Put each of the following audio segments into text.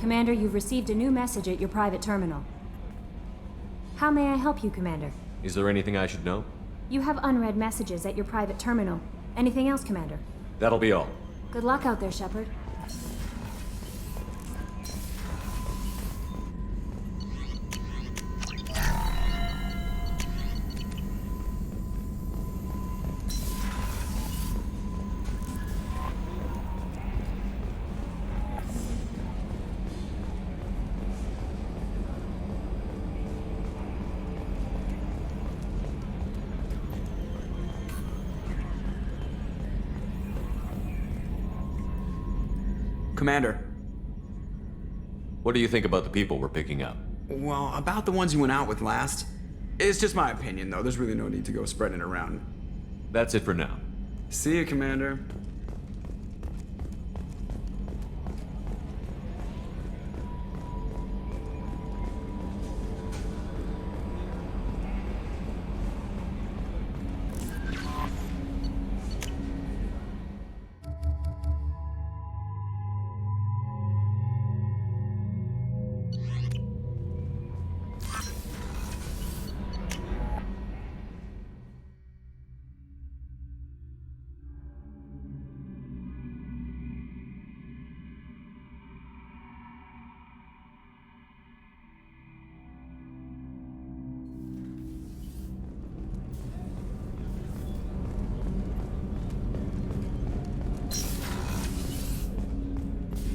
Commander, you've received a new message at your private terminal. How may I help you, Commander? Is there anything I should know? You have unread messages at your private terminal. Anything else, Commander? That'll be all. Good luck out there, Shepard. Commander. What do you think about the people we're picking up? Well, about the ones you went out with last. It's just my opinion, though. There's really no need to go spreading it around. That's it for now. See you, Commander.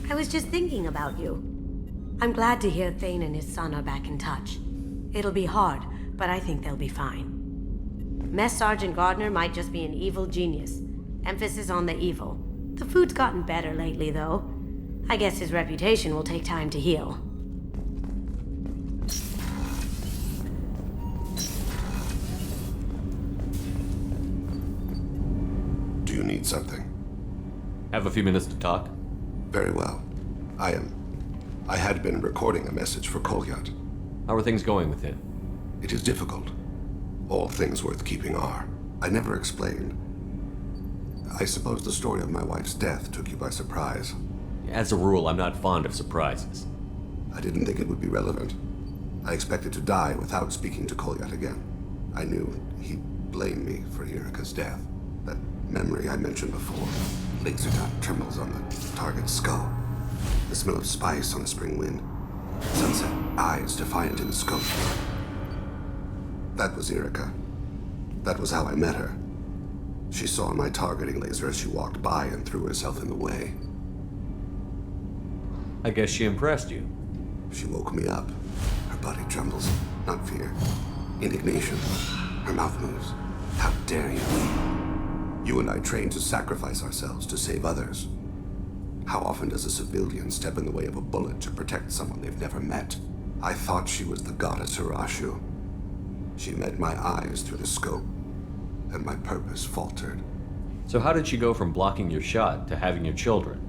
I was just thinking about you. I'm glad to hear Thane and his son are back in touch. It'll be hard, but I think they'll be fine. Mess Sergeant Gardner might just be an evil genius. Emphasis on the evil. The food's gotten better lately, though. I guess his reputation will take time to heal. Do you need something? Have a few minutes to talk? Very well. I had been recording a message for Kolyat. How are things going with him? It is difficult. All things worth keeping are. I never explained. I suppose the story of my wife's death took you by surprise. As a rule, I'm not fond of surprises. I didn't think it would be relevant. I expected to die without speaking to Kolyat again. I knew he'd blame me for Erika's death. That memory I mentioned before. Laser dot trembles on the target's skull. The smell of spice on a spring wind. Sunset eyes defiant in the scope. That was Erika. That was how I met her. She saw my targeting laser as she walked by and threw herself in the way. I guess she impressed you. She woke me up. Her body trembles. Not fear. Indignation. Her mouth moves. How dare you? You and I trained to sacrifice ourselves to save others. How often does a civilian step in the way of a bullet to protect someone they've never met? I thought she was the goddess Hirashu. She met my eyes through the scope, and my purpose faltered. So how did she go from blocking your shot to having your children?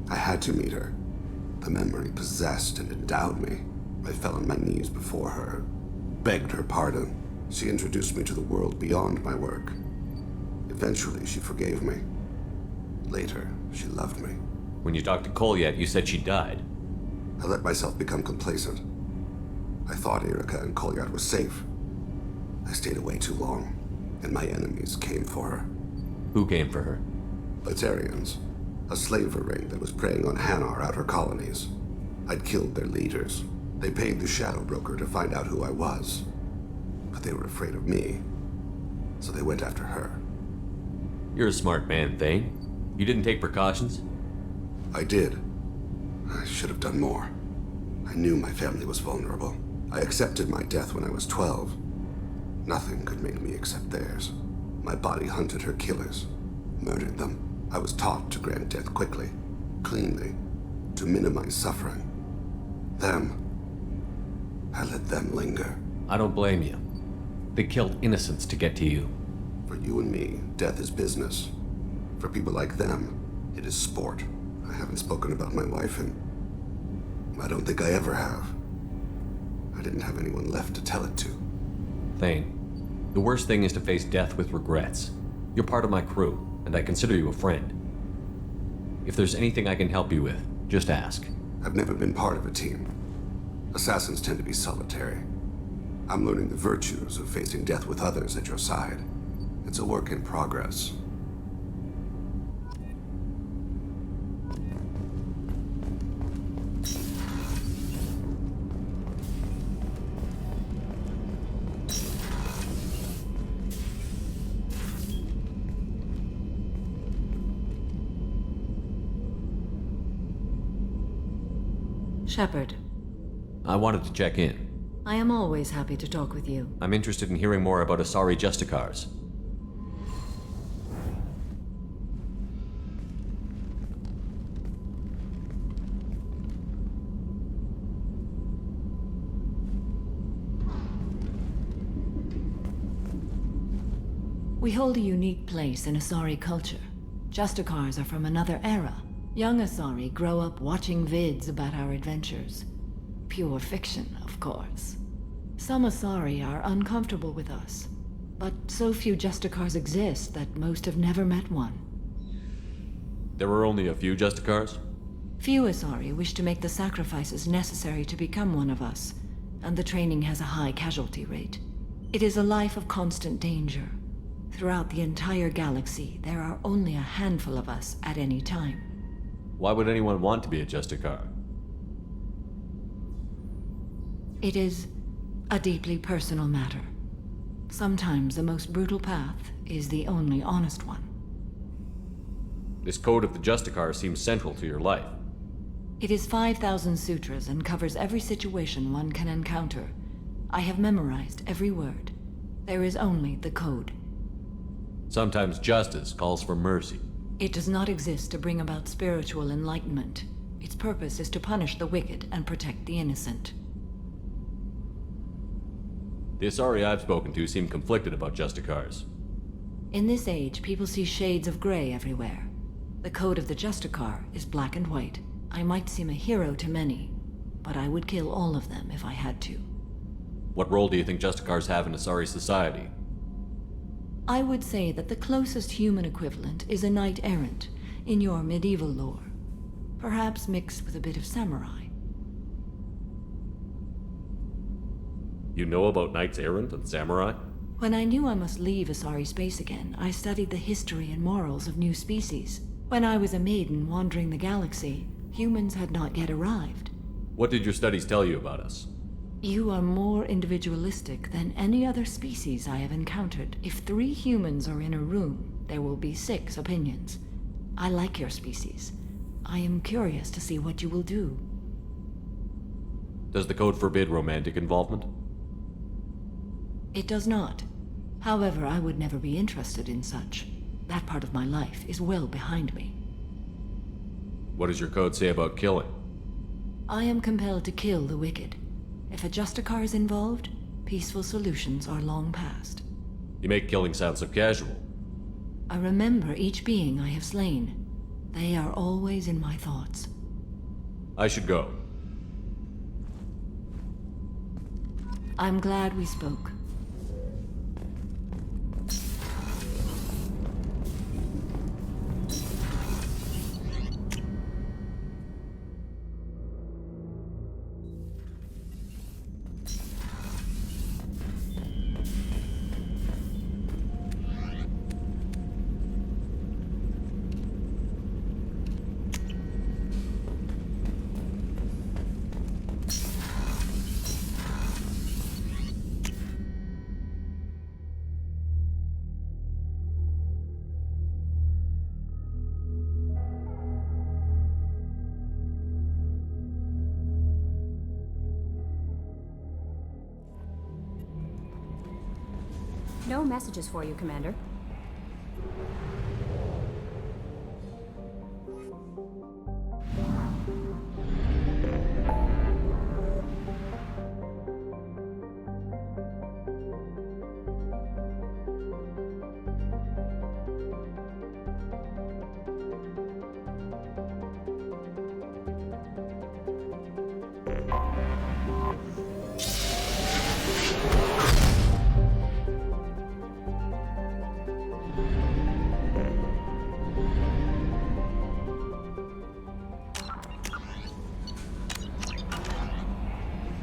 I had to meet her. The memory possessed and endowed me. I fell on my knees before her, begged her pardon. She introduced me to the world beyond my work. Eventually, she forgave me. Later, she loved me. When you talked to Kolyat, you said she died. I let myself become complacent. I thought Erika and Kolyat were safe. I stayed away too long, and my enemies came for her. Who came for her? Batarians. A slaver ring that was preying on Hanar outer colonies. I'd killed their leaders. They paid the shadow broker to find out who I was. But they were afraid of me, so they went after her. You're a smart man, Thane. You didn't take precautions? I did. I should have done more. I knew my family was vulnerable. I accepted my death when I was 12. Nothing could make me accept theirs. My body hunted her killers, murdered them. I was taught to grant death quickly, cleanly, to minimize suffering. I let them linger. I don't blame you. They killed innocents to get to you. For you and me, death is business. For people like them, it is sport. I haven't spoken about my wife, and I don't think I ever have. I didn't have anyone left to tell it to. Thane, the worst thing is to face death with regrets. You're part of my crew, and I consider you a friend. If there's anything I can help you with, just ask. I've never been part of a team. Assassins tend to be solitary. I'm learning the virtues of facing death with others at your side. It's a work in progress. Shepard, I wanted to check in. I am always happy to talk with you. I'm interested in hearing more about Asari Justicars. We hold a unique place in Asari culture. Justicars are from another era. Young Asari grow up watching vids about our adventures. Pure fiction, of course. Some Asari are uncomfortable with us, but so few Justicars exist that most have never met one. There were only a few Justicars? Few Asari wish to make the sacrifices necessary to become one of us, and the training has a high casualty rate. It is a life of constant danger. Throughout the entire galaxy, there are only a handful of us at any time. Why would anyone want to be a Justicar? It is a deeply personal matter. Sometimes the most brutal path is the only honest one. This code of the Justicar seems central to your life. It is 5,000 sutras and covers every situation one can encounter. I have memorized every word. There is only the code. Sometimes justice calls for mercy. It does not exist to bring about spiritual enlightenment. Its purpose is to punish the wicked and protect the innocent. The Asari I've spoken to seem conflicted about Justicars. In this age, people see shades of gray everywhere. The code of the Justicar is black and white. I might seem a hero to many, but I would kill all of them if I had to. What role do you think Justicars have in Asari society? I would say that the closest human equivalent is a knight-errant in your medieval lore. Perhaps mixed with a bit of samurai. You know about knights errant and samurai? When I knew I must leave Asari space again, I studied the history and morals of new species. When I was a maiden wandering the galaxy, humans had not yet arrived. What did your studies tell you about us? You are more individualistic than any other species I have encountered. If 3 humans are in a room, there will be 6 opinions. I like your species. I am curious to see what you will do. Does the code forbid romantic involvement? It does not. However, I would never be interested in such. That part of my life is well behind me. What does your code say about killing? I am compelled to kill the wicked. If a Justicar is involved, peaceful solutions are long past. You make killing sound so casual. I remember each being I have slain. They are always in my thoughts. I should go. I'm glad we spoke. No messages for you, Commander.